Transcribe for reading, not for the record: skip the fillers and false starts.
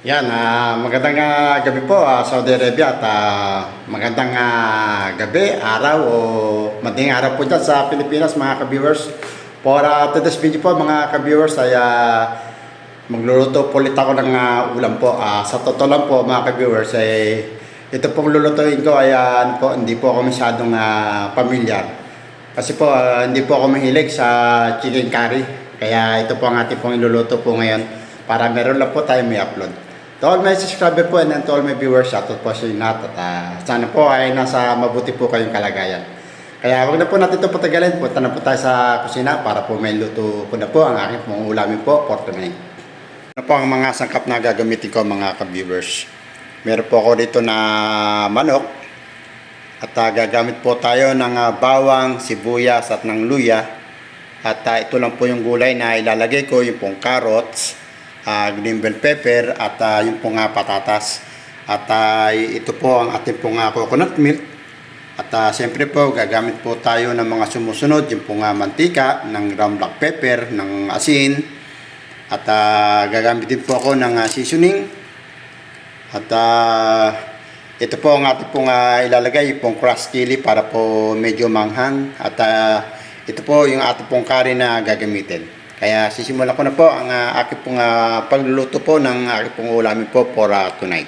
Yan, magandang gabi po, Saudi Arabia at magandang gabi, araw o madaling araw po dyan sa Pilipinas mga ka-viewers. For today's video po mga ka-viewers ay magluluto po ulit ako ng ulam po. Sa totoo lang po mga ka-viewers ay ito pong lulutuin ko ay hindi po ako masyadong pamilyar. Kasi po hindi po ako mahilig sa chicken curry. Kaya ito po ang ating pong iluluto po ngayon para meron lang po tayo may upload. To all my subscriber po and to all my viewers, shoutout po sa ingat at sana po ay nasa mabuti po kayong kalagayan. Kaya wag na po natin ito patagalin, punta na po tayo sa kusina para po may luto ko na po ang aking pong ulamin po for tonight. Ano po ang mga sangkap na gagamitin ko mga ka-viewers? Meron po ako dito na manok at gagamit po tayo ng bawang, sibuyas at ng luya at ito lang po yung gulay na ilalagay ko, yung pong carrots, green bell pepper at yung pong patatas at ito po ang ating pong coconut milk at siyempre po gagamit po tayo ng mga sumusunod, yung pong mantika, ng ground black pepper, ng asin at gagamit din po ako ng seasoning at ito po ang ating pong ilalagay, yung pong crushed chili para po medyo manghang at ito po yung ating pong curry na gagamitin. Kaya sisimulan ko na po ang aking pong pagluluto po ng aking pong ulamin po for tonight.